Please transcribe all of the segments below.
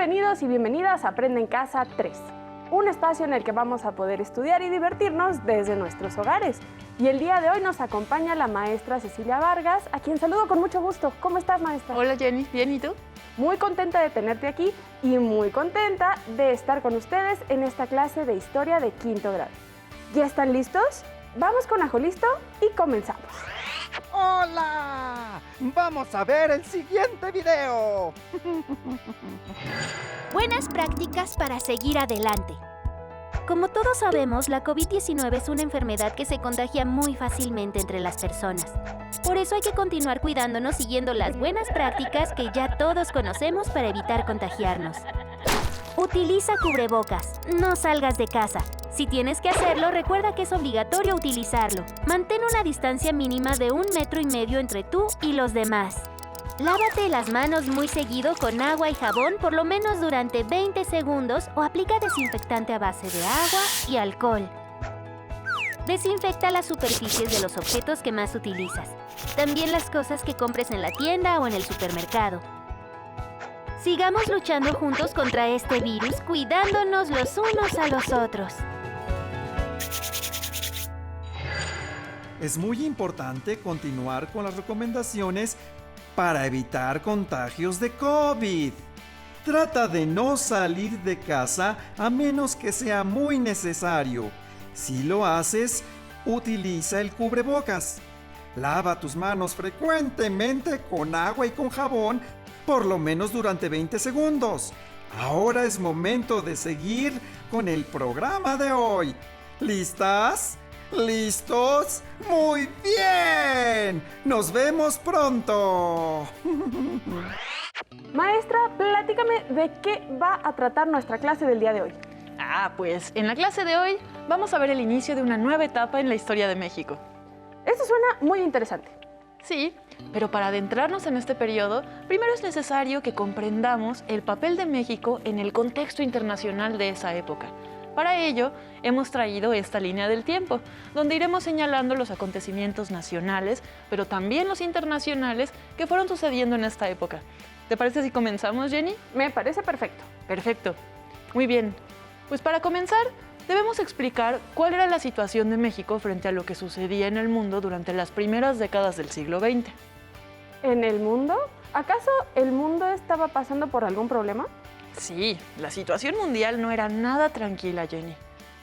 Bienvenidos y bienvenidas a Aprende en Casa 3, un espacio en el que vamos a poder estudiar y divertirnos desde nuestros hogares. Y el día de hoy nos acompaña la maestra Cecilia Vargas, a quien saludo con mucho gusto. ¿Cómo estás, maestra? Hola, Jenny. Bien, ¿y tú? Muy contenta de tenerte aquí y muy contenta de estar con ustedes en esta clase de historia de quinto grado. ¿Ya están listos? Vamos con Ajo Listo y comenzamos. ¡Hola! ¡Vamos a ver el siguiente video! Buenas prácticas para seguir adelante. Como todos sabemos, la COVID-19 es una enfermedad que se contagia muy fácilmente entre las personas. Por eso hay que continuar cuidándonos siguiendo las buenas prácticas que ya todos conocemos para evitar contagiarnos. Utiliza cubrebocas. No salgas de casa. Si tienes que hacerlo, recuerda que es obligatorio utilizarlo. Mantén una distancia mínima de 1,5 metros entre tú y los demás. Lávate las manos muy seguido con agua y jabón por lo menos durante 20 segundos o aplica desinfectante a base de agua y alcohol. Desinfecta las superficies de los objetos que más utilizas. También las cosas que compres en la tienda o en el supermercado. Sigamos luchando juntos contra este virus, cuidándonos los unos a los otros. Es muy importante continuar con las recomendaciones para evitar contagios de COVID. Trata de no salir de casa a menos que sea muy necesario. Si lo haces, utiliza el cubrebocas. Lava tus manos frecuentemente con agua y con jabón, por lo menos durante 20 segundos. Ahora es momento de seguir con el programa de hoy. ¿Listas? ¿Listos? ¡Muy bien! ¡Nos vemos pronto! Maestra, platícame de qué va a tratar nuestra clase del día de hoy. Pues en la clase de hoy vamos a ver el inicio de una nueva etapa en la historia de México. Esto suena muy interesante. Sí, pero para adentrarnos en este periodo, primero es necesario que comprendamos el papel de México en el contexto internacional de esa época. Para ello, hemos traído esta línea del tiempo, donde iremos señalando los acontecimientos nacionales, pero también los internacionales que fueron sucediendo en esta época. ¿Te parece si comenzamos, Jenny? Me parece perfecto. Perfecto. Muy bien. Pues para comenzar, debemos explicar cuál era la situación de México frente a lo que sucedía en el mundo durante las primeras décadas del siglo XX. ¿En el mundo? ¿Acaso el mundo estaba pasando por algún problema? Sí, la situación mundial no era nada tranquila, Jenny.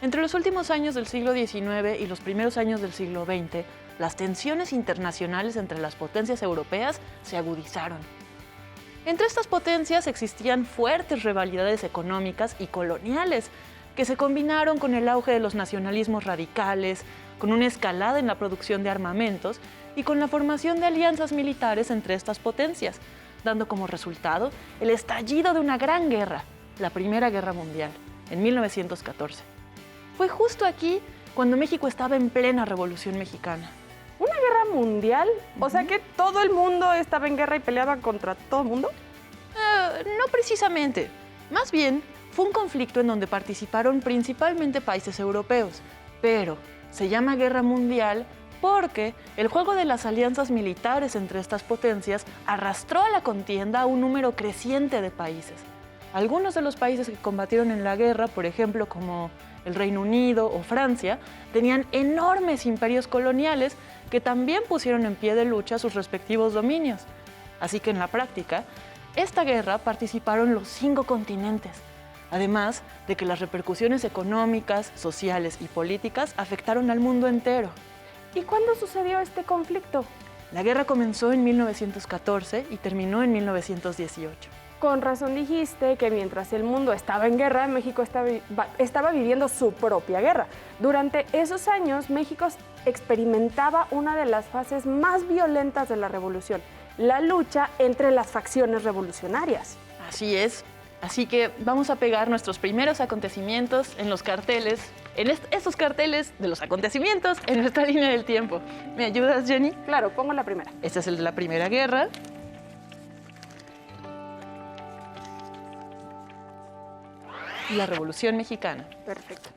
Entre los últimos años del siglo XIX y los primeros años del siglo XX, las tensiones internacionales entre las potencias europeas se agudizaron. Entre estas potencias existían fuertes rivalidades económicas y coloniales que se combinaron con el auge de los nacionalismos radicales, con una escalada en la producción de armamentos y con la formación de alianzas militares entre estas potencias, dando como resultado el estallido de una gran guerra, la Primera Guerra Mundial, en 1914. Fue justo aquí cuando México estaba en plena Revolución Mexicana. ¿Una guerra mundial? O sea que todo el mundo estaba en guerra y peleaba contra todo el mundo. No precisamente. Más bien, fue un conflicto en donde participaron principalmente países europeos, pero se llama Guerra Mundial porque el juego de las alianzas militares entre estas potencias arrastró a la contienda a un número creciente de países. Algunos de los países que combatieron en la guerra, por ejemplo, como el Reino Unido o Francia, tenían enormes imperios coloniales que también pusieron en pie de lucha sus respectivos dominios. Así que en la práctica, esta guerra participaron los 5 continentes, además de que las repercusiones económicas, sociales y políticas afectaron al mundo entero. ¿Y cuándo sucedió este conflicto? La guerra comenzó en 1914 y terminó en 1918. Con razón dijiste que mientras el mundo estaba en guerra, México estaba viviendo su propia guerra. Durante esos años, México experimentaba una de las fases más violentas de la revolución, la lucha entre las facciones revolucionarias. Así es. Así que vamos a pegar nuestros primeros acontecimientos en los carteles, en estos carteles de los acontecimientos en nuestra línea del tiempo. ¿Me ayudas, Jenny? Claro, pongo la primera. Este es el de la Primera Guerra. Y la Revolución Mexicana. Perfecto.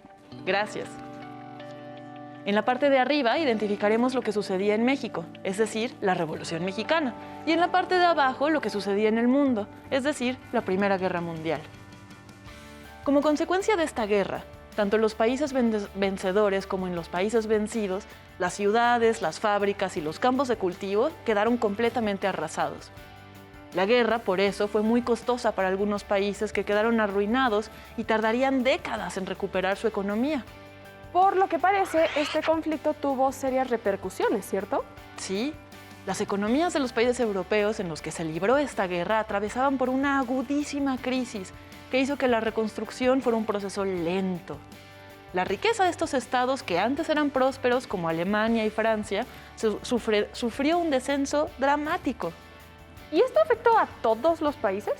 Gracias. En la parte de arriba identificaremos lo que sucedía en México, es decir, la Revolución Mexicana, y en la parte de abajo lo que sucedía en el mundo, es decir, la Primera Guerra Mundial. Como consecuencia de esta guerra, tanto en los países vencedores como en los países vencidos, las ciudades, las fábricas y los campos de cultivo quedaron completamente arrasados. La guerra, por eso, fue muy costosa para algunos países que quedaron arruinados y tardarían décadas en recuperar su economía. Por lo que parece, este conflicto tuvo serias repercusiones, ¿cierto? Sí, las economías de los países europeos en los que se libró esta guerra atravesaban por una agudísima crisis que hizo que la reconstrucción fuera un proceso lento. La riqueza de estos estados, que antes eran prósperos como Alemania y Francia, sufrió un descenso dramático. ¿Y esto afectó a todos los países?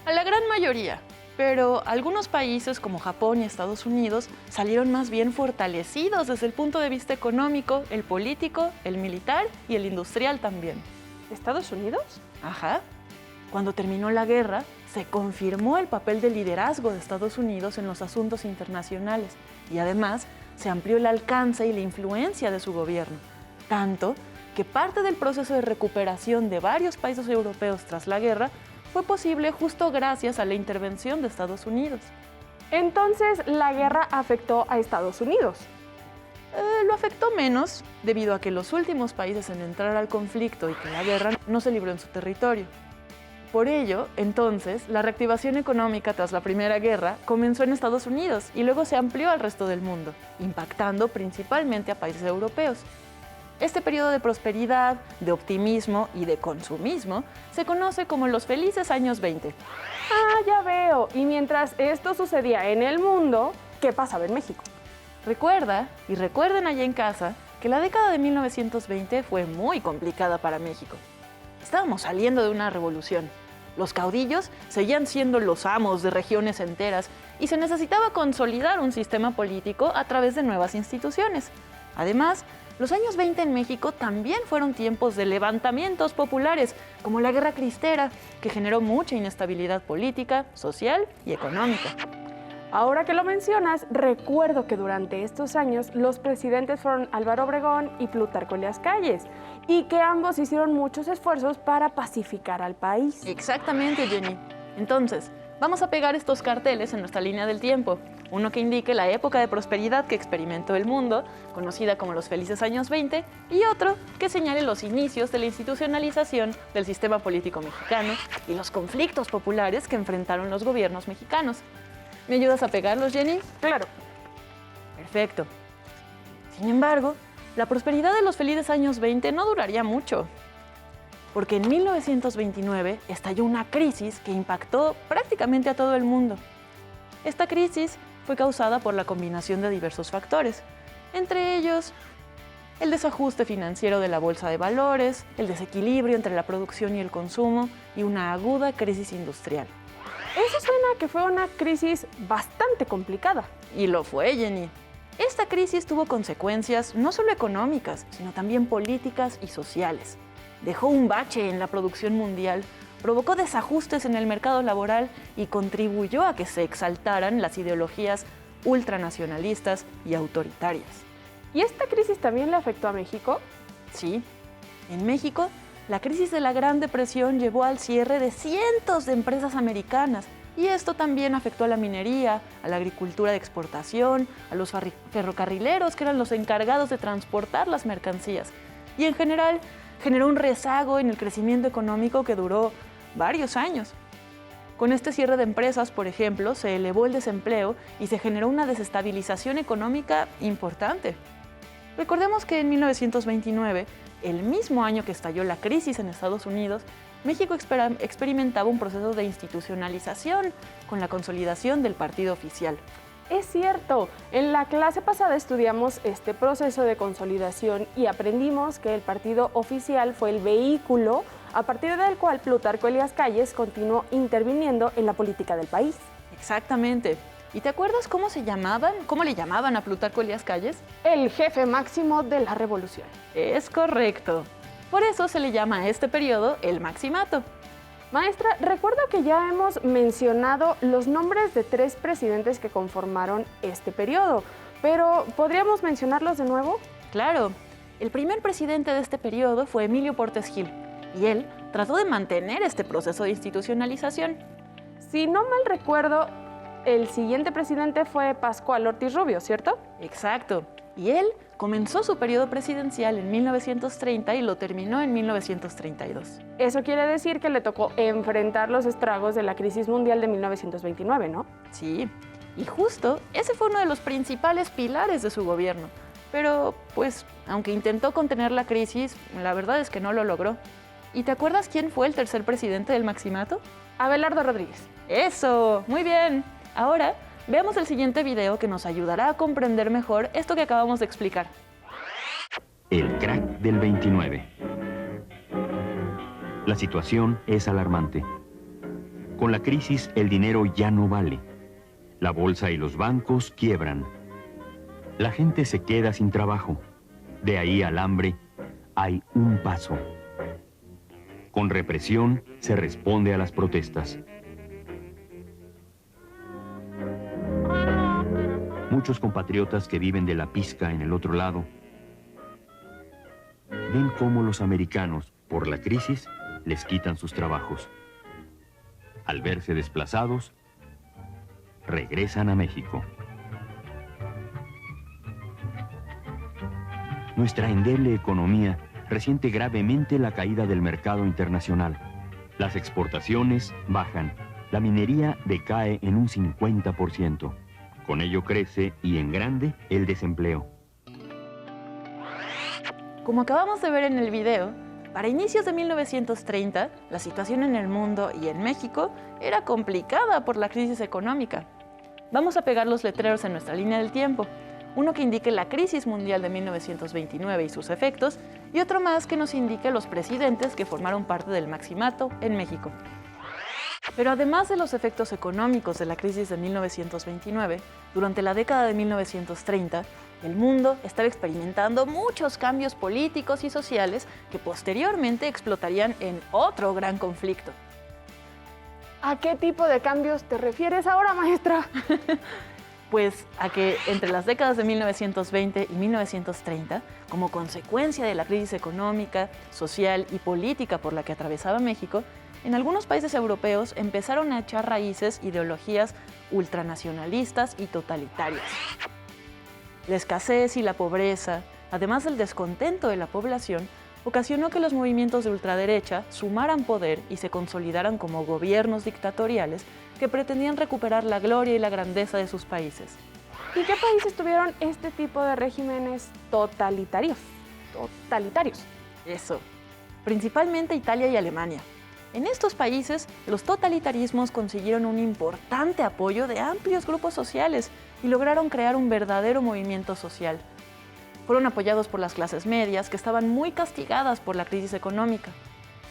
A la gran mayoría, pero algunos países como Japón y Estados Unidos salieron más bien fortalecidos desde el punto de vista económico, el político, el militar y el industrial también. ¿Estados Unidos? Ajá. Cuando terminó la guerra, se confirmó el papel de liderazgo de Estados Unidos en los asuntos internacionales y además se amplió el alcance y la influencia de su gobierno, tanto que parte del proceso de recuperación de varios países europeos tras la guerra fue posible justo gracias a la intervención de Estados Unidos. Entonces, la guerra afectó a Estados Unidos. Lo afectó menos debido a que los últimos países en entrar al conflicto y que la guerra no se libró en su territorio. Por ello, entonces, la reactivación económica tras la Primera Guerra comenzó en Estados Unidos y luego se amplió al resto del mundo, impactando principalmente a países europeos. Este periodo de prosperidad, de optimismo y de consumismo se conoce como los felices años 20. Ah, ya veo. Y mientras esto sucedía en el mundo, ¿qué pasaba en México? Recuerda, y recuerden allá en casa, que la década de 1920 fue muy complicada para México. Estábamos saliendo de una revolución. Los caudillos seguían siendo los amos de regiones enteras y se necesitaba consolidar un sistema político a través de nuevas instituciones. Además, los años 20 en México también fueron tiempos de levantamientos populares, como la Guerra Cristera, que generó mucha inestabilidad política, social y económica. Ahora que lo mencionas, recuerdo que durante estos años los presidentes fueron Álvaro Obregón y Plutarco Elías Calles, y que ambos hicieron muchos esfuerzos para pacificar al país. Exactamente, Jenny. Entonces, vamos a pegar estos carteles en nuestra línea del tiempo. Uno que indique la época de prosperidad que experimentó el mundo, conocida como los felices años 20, y otro que señale los inicios de la institucionalización del sistema político mexicano y los conflictos populares que enfrentaron los gobiernos mexicanos. ¿Me ayudas a pegarlos, Jenny? Claro. Perfecto. Sin embargo, la prosperidad de los felices años 20 no duraría mucho, porque en 1929 estalló una crisis que impactó prácticamente a todo el mundo. Esta crisis fue causada por la combinación de diversos factores, entre ellos el desajuste financiero de la bolsa de valores, el desequilibrio entre la producción y el consumo y una aguda crisis industrial. Eso suena a que fue una crisis bastante complicada. Y lo fue, Jenny. Esta crisis tuvo consecuencias no solo económicas, sino también políticas y sociales. Dejó un bache en la producción mundial, provocó desajustes en el mercado laboral y contribuyó a que se exaltaran las ideologías ultranacionalistas y autoritarias. ¿Y esta crisis también le afectó a México? Sí. En México, la crisis de la Gran Depresión llevó al cierre de cientos de empresas americanas y esto también afectó a la minería, a la agricultura de exportación, a los ferrocarrileros que eran los encargados de transportar las mercancías y en general generó un rezago en el crecimiento económico que duró varios años. Con este cierre de empresas, por ejemplo, se elevó el desempleo y se generó una desestabilización económica importante. Recordemos que en 1929, el mismo año que estalló la crisis en Estados Unidos, México experimentaba un proceso de institucionalización con la consolidación del partido oficial. Es cierto, en la clase pasada estudiamos este proceso de consolidación y aprendimos que el partido oficial fue el vehículo a partir del cual Plutarco Elías Calles continuó interviniendo en la política del país. Exactamente. ¿Y te acuerdas cómo le llamaban a Plutarco Elías Calles? El jefe máximo de la revolución. Es correcto. Por eso se le llama a este periodo el Maximato. Maestra, recuerdo que ya hemos mencionado los nombres de 3 presidentes que conformaron este periodo, pero ¿podríamos mencionarlos de nuevo? Claro, el primer presidente de este periodo fue Emilio Portes Gil, y él trató de mantener este proceso de institucionalización. Si no mal recuerdo, el siguiente presidente fue Pascual Ortiz Rubio, ¿cierto? Exacto, y él comenzó su periodo presidencial en 1930 y lo terminó en 1932. Eso quiere decir que le tocó enfrentar los estragos de la crisis mundial de 1929, ¿no? Sí, y justo ese fue uno de los principales pilares de su gobierno. Pero, pues, aunque intentó contener la crisis, la verdad es que no lo logró. ¿Y te acuerdas quién fue el tercer presidente del Maximato? Abelardo Rodríguez. ¡Eso! ¡Muy bien! Ahora, veamos el siguiente video que nos ayudará a comprender mejor esto que acabamos de explicar. El crack del 29. La situación es alarmante. Con la crisis, el dinero ya no vale. La bolsa y los bancos quiebran. La gente se queda sin trabajo. De ahí al hambre hay un paso. Con represión se responde a las protestas. Muchos compatriotas que viven de la pizca en el otro lado ven cómo los americanos, por la crisis, les quitan sus trabajos. Al verse desplazados, regresan a México. Nuestra endeble economía resiente gravemente la caída del mercado internacional. Las exportaciones bajan. La minería decae en un 50%. Con ello crece, y en grande, el desempleo. Como acabamos de ver en el video, para inicios de 1930, la situación en el mundo y en México era complicada por la crisis económica. Vamos a pegar los letreros en nuestra línea del tiempo. Uno que indique la crisis mundial de 1929 y sus efectos, y otro más que nos indique los presidentes que formaron parte del Maximato en México. Pero además de los efectos económicos de la crisis de 1929, durante la década de 1930, el mundo estaba experimentando muchos cambios políticos y sociales que posteriormente explotarían en otro gran conflicto. ¿A qué tipo de cambios te refieres ahora, maestra? Pues a que entre las décadas de 1920 y 1930, como consecuencia de la crisis económica, social y política por la que atravesaba México, en algunos países europeos empezaron a echar raíces ideologías ultranacionalistas y totalitarias. La escasez y la pobreza, además del descontento de la población, ocasionó que los movimientos de ultraderecha sumaran poder y se consolidaran como gobiernos dictatoriales que pretendían recuperar la gloria y la grandeza de sus países. ¿Y qué países tuvieron este tipo de regímenes totalitarios? Eso, principalmente Italia y Alemania. En estos países, los totalitarismos consiguieron un importante apoyo de amplios grupos sociales y lograron crear un verdadero movimiento social. Fueron apoyados por las clases medias, que estaban muy castigadas por la crisis económica.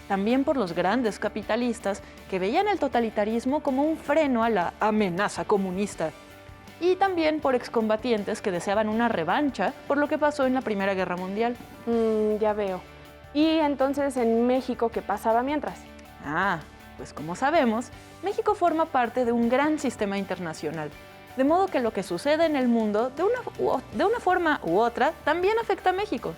También por los grandes capitalistas, que veían el totalitarismo como un freno a la amenaza comunista. Y también por excombatientes que deseaban una revancha por lo que pasó en la Primera Guerra Mundial. Ya veo. ¿Y entonces en México qué pasaba mientras? Pues como sabemos, México forma parte de un gran sistema internacional, de modo que lo que sucede en el mundo, de una forma u otra, también afecta a México.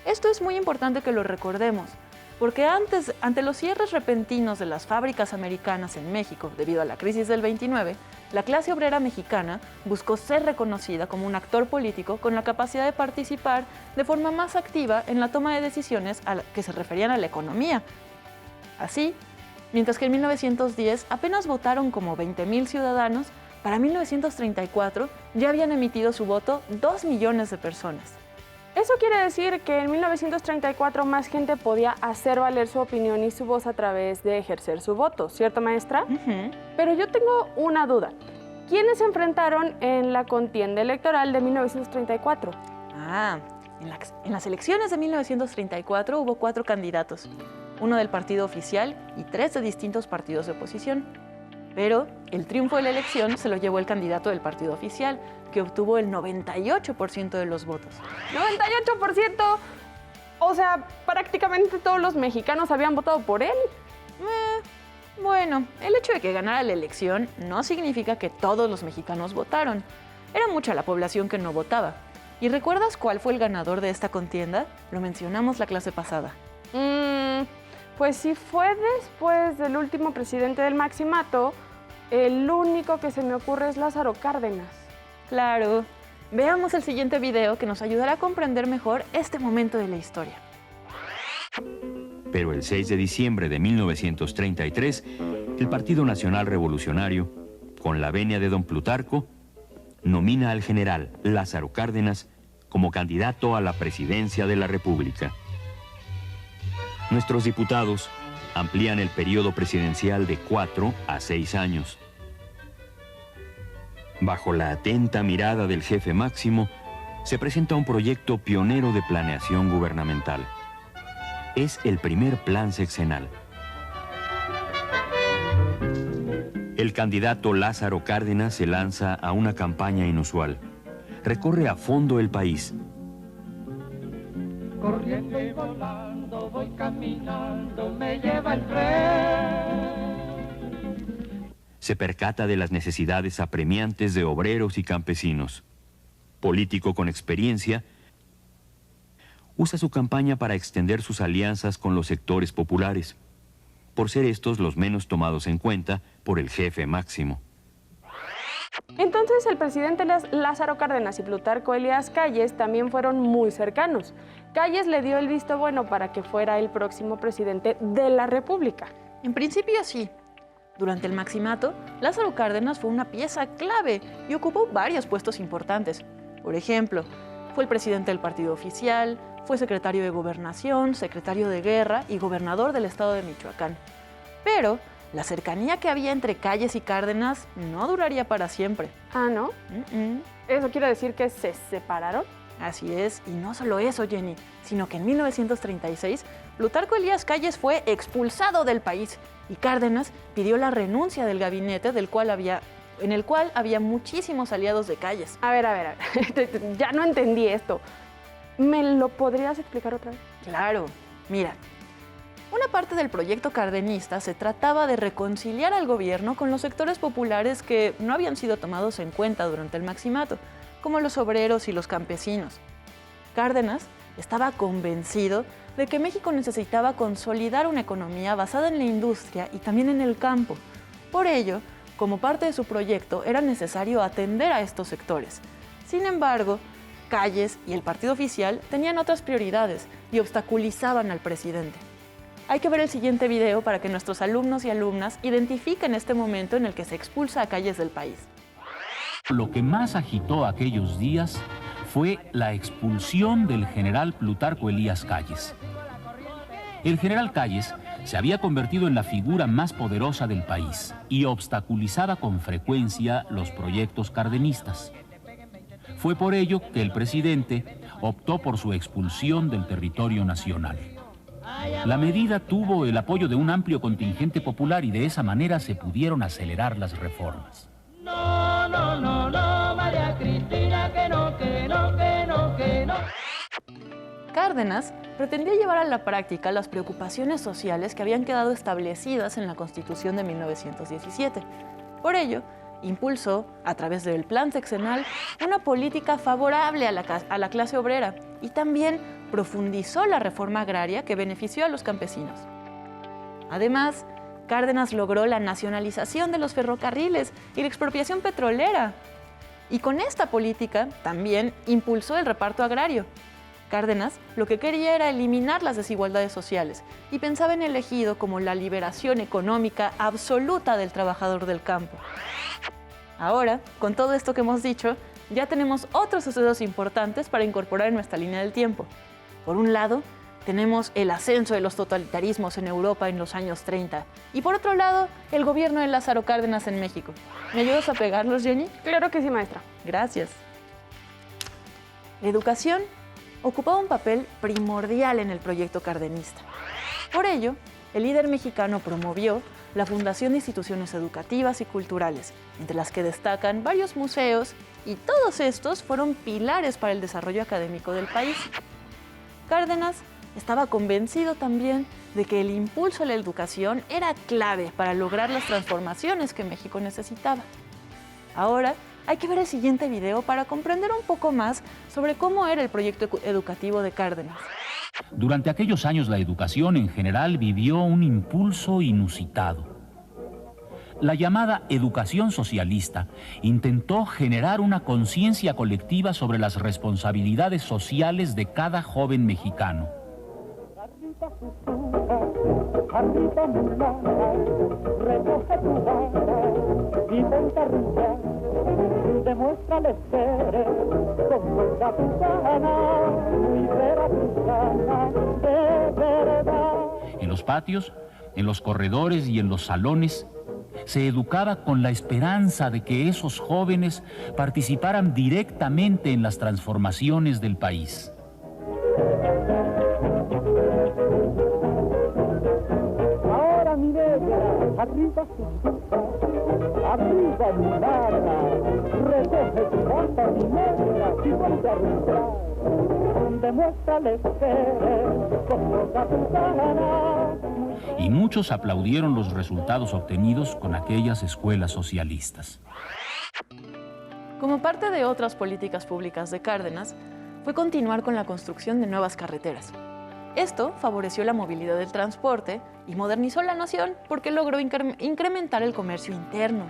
Esto es muy importante que lo recordemos, porque ante los cierres repentinos de las fábricas americanas en México debido a la crisis del 29, la clase obrera mexicana buscó ser reconocida como un actor político con la capacidad de participar de forma más activa en la toma de decisiones que se referían a la economía. Así, mientras que en 1910 apenas votaron como 20,000 ciudadanos, para 1934 ya habían emitido su voto 2 millones de personas. Eso quiere decir que en 1934 más gente podía hacer valer su opinión y su voz a través de ejercer su voto, ¿cierto, maestra? Pero yo tengo una duda. ¿Quiénes se enfrentaron en la contienda electoral de 1934? En las elecciones de 1934 hubo 4 candidatos, uno del partido oficial y 3 de distintos partidos de oposición. Pero el triunfo de la elección se lo llevó el candidato del partido oficial, que obtuvo el 98% de los votos. ¡98%! O sea, prácticamente todos los mexicanos habían votado por él. Bueno, el hecho de que ganara la elección no significa que todos los mexicanos votaron. Era mucha la población que no votaba. ¿Y recuerdas cuál fue el ganador de esta contienda? Lo mencionamos la clase pasada. Pues si fue después del último presidente del Maximato, el único que se me ocurre es Lázaro Cárdenas. Claro. Veamos el siguiente video que nos ayudará a comprender mejor este momento de la historia. Pero el 6 de diciembre de 1933, el Partido Nacional Revolucionario, con la venia de don Plutarco, nomina al general Lázaro Cárdenas como candidato a la presidencia de la República. Nuestros diputados amplían el periodo presidencial de 4 a 6 años. Bajo la atenta mirada del jefe máximo, se presenta un proyecto pionero de planeación gubernamental. Es el primer plan sexenal. El candidato Lázaro Cárdenas se lanza a una campaña inusual. Recorre a fondo el país. Corriendo y volando, voy caminando, me lleva el tren. Se percata de las necesidades apremiantes de obreros y campesinos. Político con experiencia, usa su campaña para extender sus alianzas con los sectores populares, por ser estos los menos tomados en cuenta por el jefe máximo. Entonces el presidente Lázaro Cárdenas y Plutarco Elías Calles también fueron muy cercanos. Calles le dio el visto bueno para que fuera el próximo presidente de la República. En principio sí. Durante el Maximato, Lázaro Cárdenas fue una pieza clave y ocupó varios puestos importantes. Por ejemplo, fue el presidente del partido oficial, fue secretario de Gobernación, secretario de Guerra y gobernador del estado de Michoacán. Pero la cercanía que había entre Calles y Cárdenas no duraría para siempre. Ah, ¿no? ¿Eso quiere decir que se separaron? Así es, y no solo eso, Jenny, sino que en 1936, Plutarco Elías Calles fue expulsado del país y Cárdenas pidió la renuncia del gabinete en el cual había muchísimos aliados de Calles. A ver, ya no entendí esto. ¿Me lo podrías explicar otra vez? Claro, mira. Una parte del proyecto cardenista se trataba de reconciliar al gobierno con los sectores populares que no habían sido tomados en cuenta durante el Maximato, como los obreros y los campesinos. Cárdenas estaba convencido de que México necesitaba consolidar una economía basada en la industria y también en el campo. Por ello, como parte de su proyecto, era necesario atender a estos sectores. Sin embargo, Calles y el partido oficial tenían otras prioridades y obstaculizaban al presidente. Hay que ver el siguiente video para que nuestros alumnos y alumnas identifiquen este momento en el que se expulsa a Calles del país. Lo que más agitó aquellos días fue la expulsión del general Plutarco Elías Calles. El general Calles se había convertido en la figura más poderosa del país y obstaculizaba con frecuencia los proyectos cardenistas. Fue por ello que el presidente optó por su expulsión del territorio nacional. La medida tuvo el apoyo de un amplio contingente popular y de esa manera se pudieron acelerar las reformas. No, María Cristina, que no. Cárdenas pretendía llevar a la práctica las preocupaciones sociales que habían quedado establecidas en la Constitución de 1917. Por ello, impulsó, a través del Plan Sexenal, una política favorable a la clase obrera y también profundizó la reforma agraria que benefició a los campesinos. Además, Cárdenas logró la nacionalización de los ferrocarriles y la expropiación petrolera. Y con esta política también impulsó el reparto agrario. Cárdenas lo que quería era eliminar las desigualdades sociales y pensaba en el ejido como la liberación económica absoluta del trabajador del campo. Ahora, con todo esto que hemos dicho, ya tenemos otros sucesos importantes para incorporar en nuestra línea del tiempo. Por un lado, tenemos el ascenso de los totalitarismos en Europa en los años 30. Y por otro lado, el gobierno de Lázaro Cárdenas en México. ¿Me ayudas a pegarlos, Jenny? Claro que sí, maestra. Gracias. La educación ocupaba un papel primordial en el proyecto cardenista. Por ello, el líder mexicano promovió la fundación de instituciones educativas y culturales, entre las que destacan varios museos, y todos estos fueron pilares para el desarrollo académico del país. Cárdenas estaba convencido también de que el impulso a la educación era clave para lograr las transformaciones que México necesitaba. Ahora hay que ver el siguiente video para comprender un poco más sobre cómo era el proyecto educativo de Cárdenas. Durante aquellos años la educación en general vivió un impulso inusitado. La llamada educación socialista intentó generar una conciencia colectiva sobre las responsabilidades sociales de cada joven mexicano. Arriba mulana, recoge tu vara y ponte a rumbear. Demuéstrales que eres como capitana y veracruzana de verdad. En los patios, en los corredores y en los salones, se educaba con la esperanza de que esos jóvenes participaran directamente en las transformaciones del país. Ahora mi negra, arriba mulana, recoge tu bata mi negra y ponte a rumbear. Demuéstrales que eres como capitana. Y muchos aplaudieron los resultados obtenidos con aquellas escuelas socialistas. Como parte de otras políticas públicas de Cárdenas, fue continuar con la construcción de nuevas carreteras. Esto favoreció la movilidad del transporte y modernizó la nación porque logró incrementar el comercio interno.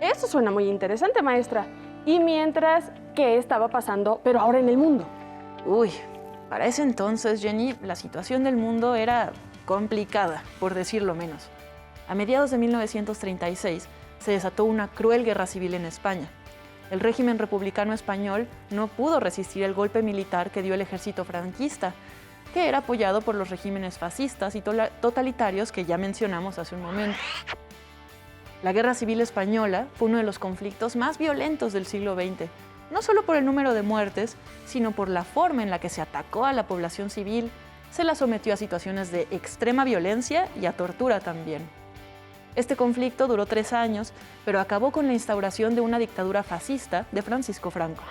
Eso suena muy interesante, maestra. Y mientras, ¿qué estaba pasando, pero ahora en el mundo? Uy, para ese entonces, Jenny, la situación del mundo era complicada, por decirlo menos. A mediados de 1936 se desató una cruel guerra civil en España. El régimen republicano español no pudo resistir el golpe militar que dio el ejército franquista, que era apoyado por los regímenes fascistas y totalitarios que ya mencionamos hace un momento. La Guerra Civil Española fue uno de los conflictos más violentos del siglo XX, no solo por el número de muertes, sino por la forma en la que se atacó a la población civil, se la sometió a situaciones de extrema violencia y a tortura también. Este conflicto duró 3 años, pero acabó con la instauración de una dictadura fascista de Francisco Franco.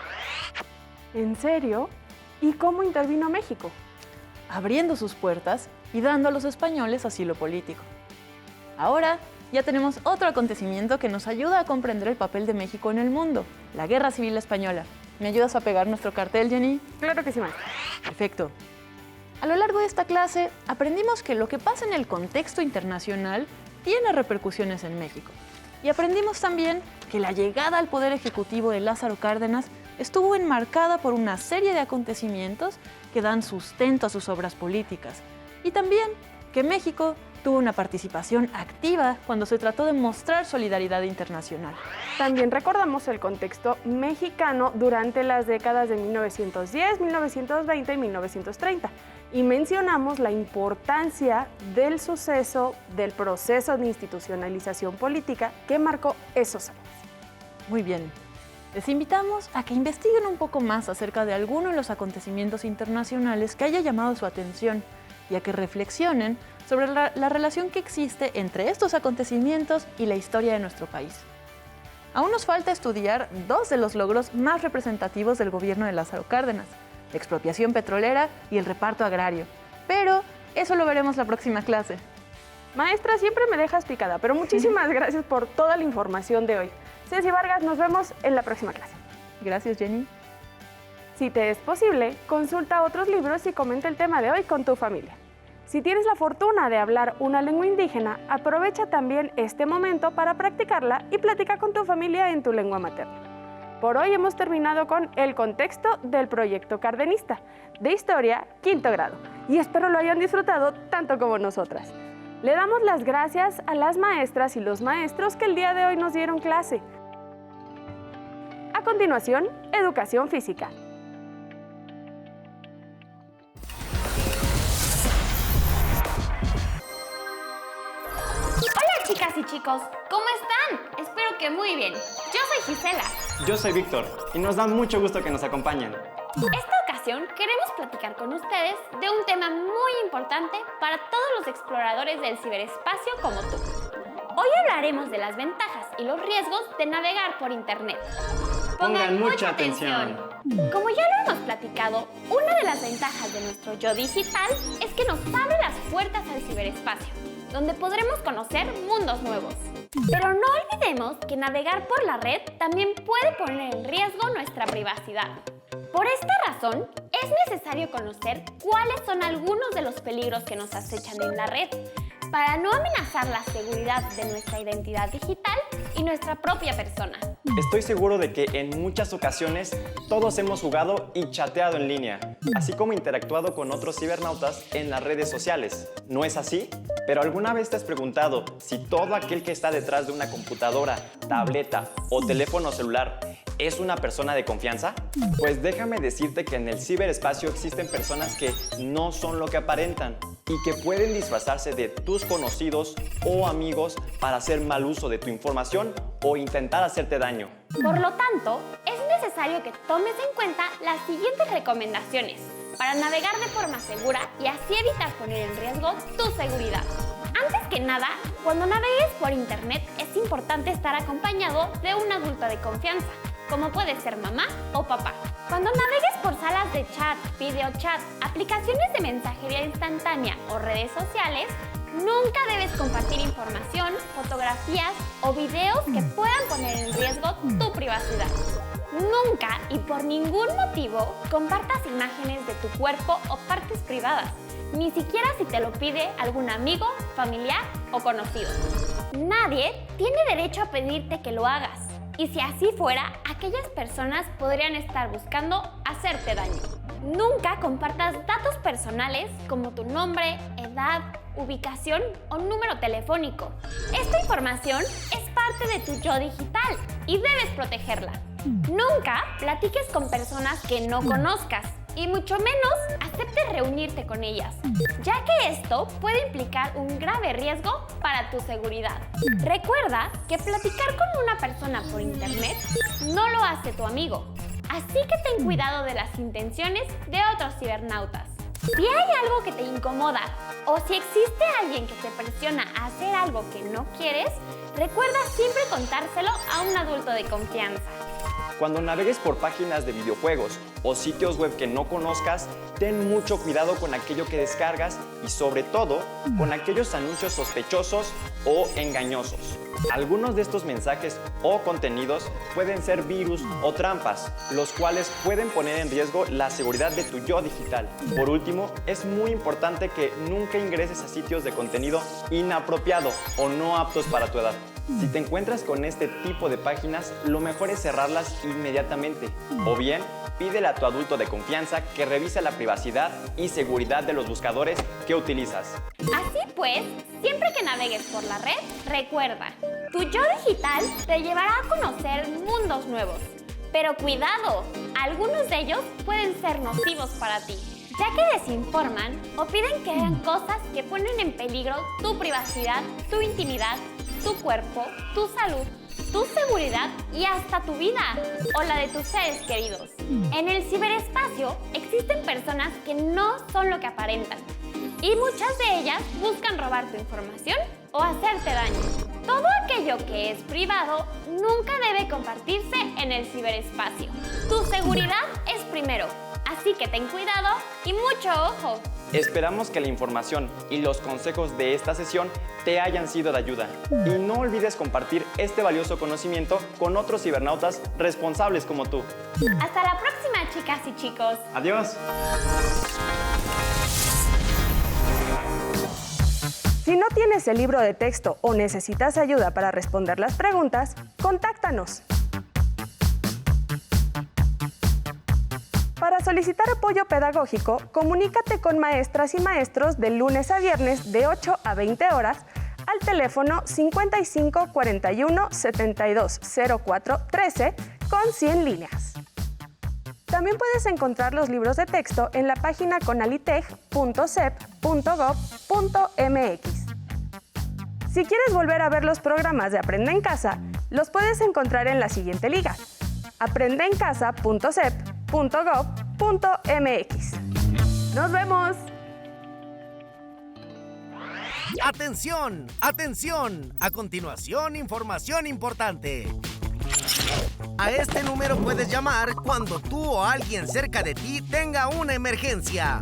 ¿En serio? ¿Y cómo intervino México? Abriendo sus puertas y dando a los españoles asilo político. Ahora ya tenemos otro acontecimiento que nos ayuda a comprender el papel de México en el mundo, la Guerra Civil Española. ¿Me ayudas a pegar nuestro cartel, Jenny? Claro que sí, maestra. Perfecto. A lo largo de esta clase aprendimos que lo que pasa en el contexto internacional tiene repercusiones en México. Y aprendimos también que la llegada al poder ejecutivo de Lázaro Cárdenas estuvo enmarcada por una serie de acontecimientos que dan sustento a sus obras políticas. Y también que México tuvo una participación activa cuando se trató de mostrar solidaridad internacional. También recordamos el contexto mexicano durante las décadas de 1910, 1920 y 1930. Y mencionamos la importancia del suceso, del proceso de institucionalización política que marcó esos años. Muy bien. Les invitamos a que investiguen un poco más acerca de alguno de los acontecimientos internacionales que haya llamado su atención y a que reflexionen sobre la relación que existe entre estos acontecimientos y la historia de nuestro país. Aún nos falta estudiar 2 de los logros más representativos del gobierno de Lázaro Cárdenas: la expropiación petrolera y el reparto agrario. Pero eso lo veremos la próxima clase. Maestra, siempre me dejas picada, pero muchísimas gracias por toda la información de hoy. Ceci Vargas, nos vemos en la próxima clase. Gracias, Jenny. Si te es posible, consulta otros libros y comenta el tema de hoy con tu familia. Si tienes la fortuna de hablar una lengua indígena, aprovecha también este momento para practicarla y platica con tu familia en tu lengua materna. Por hoy hemos terminado con el contexto del proyecto cardenista de Historia, 5º grado, y espero lo hayan disfrutado tanto como nosotras. Le damos las gracias a las maestras y los maestros que el día de hoy nos dieron clase. A continuación, Educación Física. Hola chicas y chicos, ¿cómo están? Espero que muy bien. Yo soy Gisela. Yo soy Víctor y nos da mucho gusto que nos acompañen. Esta ocasión queremos platicar con ustedes de un tema muy importante para todos los exploradores del ciberespacio como tú. Hoy hablaremos de las ventajas y los riesgos de navegar por Internet. Pongan mucha atención. Como ya lo hemos platicado, una de las ventajas de nuestro yo digital es que nos abre las puertas al ciberespacio, donde podremos conocer mundos nuevos. Pero no olvidemos que navegar por la red también puede poner en riesgo nuestra privacidad. Por esta razón, es necesario conocer cuáles son algunos de los peligros que nos acechan en la red, para no amenazar la seguridad de nuestra identidad digital y nuestra propia persona. Estoy seguro de que en muchas ocasiones todos hemos jugado y chateado en línea, así como interactuado con otros cibernautas en las redes sociales. ¿No es así? Pero ¿alguna vez te has preguntado si todo aquel que está detrás de una computadora, tableta o teléfono celular es una persona de confianza? Pues déjame decirte que en el ciberespacio existen personas que no son lo que aparentan y que pueden disfrazarse de tus conocidos o amigos para hacer mal uso de tu información o intentar hacerte daño. Por lo tanto, es necesario que tomes en cuenta las siguientes recomendaciones para navegar de forma segura y así evitar poner en riesgo tu seguridad. Antes que nada, cuando navegues por internet es importante estar acompañado de un adulto de confianza, como puede ser mamá o papá. Cuando navegues por salas de chat, videochat, aplicaciones de mensajería instantánea o redes sociales, nunca debes compartir información, fotografías o videos que puedan poner en riesgo tu privacidad. Nunca y por ningún motivo compartas imágenes de tu cuerpo o partes privadas, ni siquiera si te lo pide algún amigo, familiar o conocido. Nadie tiene derecho a pedirte que lo hagas. Y si así fuera, aquellas personas podrían estar buscando hacerte daño. Nunca compartas datos personales como tu nombre, edad, ubicación o número telefónico. Esta información es parte de tu yo digital y debes protegerla. Nunca platiques con personas que no conozcas y mucho menos aceptes reunirte con ellas, ya que esto puede implicar un grave riesgo para tu seguridad. Recuerda que platicar con una persona por internet no lo hace tu amigo, así que ten cuidado de las intenciones de otros cibernautas. Si hay algo que te incomoda o si existe alguien que te presiona a hacer algo que no quieres, recuerda siempre contárselo a un adulto de confianza. Cuando navegues por páginas de videojuegos o sitios web que no conozcas, ten mucho cuidado con aquello que descargas y sobre todo con aquellos anuncios sospechosos o engañosos. Algunos de estos mensajes o contenidos pueden ser virus o trampas, los cuales pueden poner en riesgo la seguridad de tu yo digital. Por último, es muy importante que nunca ingreses a sitios de contenido inapropiado o no aptos para tu edad. Si te encuentras con este tipo de páginas, lo mejor es cerrarlas inmediatamente. O bien, pídele a tu adulto de confianza que revise la privacidad y seguridad de los buscadores que utilizas. Así pues, siempre que navegues por la red, recuerda, tu yo digital te llevará a conocer mundos nuevos. Pero cuidado, algunos de ellos pueden ser nocivos para ti, ya que desinforman o piden que hagan cosas que ponen en peligro tu privacidad, tu intimidad, tu cuerpo, tu salud, tu seguridad y hasta tu vida o la de tus seres queridos. En el ciberespacio existen personas que no son lo que aparentan y muchas de ellas buscan robar tu información o hacerte daño. Todo aquello que es privado nunca debe compartirse en el ciberespacio. Tu seguridad es primero, así que ten cuidado y mucho ojo. Esperamos que la información y los consejos de esta sesión te hayan sido de ayuda. Y no olvides compartir este valioso conocimiento con otros cibernautas responsables como tú. Hasta la próxima, chicas y chicos. Adiós. Si no tienes el libro de texto o necesitas ayuda para responder las preguntas, contáctanos. Para solicitar apoyo pedagógico, comunícate con maestras y maestros de lunes a viernes de 8 a 20 horas al teléfono 55 41 72 04 13 con 100 líneas. También puedes encontrar los libros de texto en la página conalitech.cep.gov.mx. Si quieres volver a ver los programas de Aprende en Casa, los puedes encontrar en la siguiente liga: aprendeencasa.cep.gov.mx. ¡Nos vemos! ¡Atención! ¡Atención! A continuación, información importante. A este número puedes llamar cuando tú o alguien cerca de ti tenga una emergencia.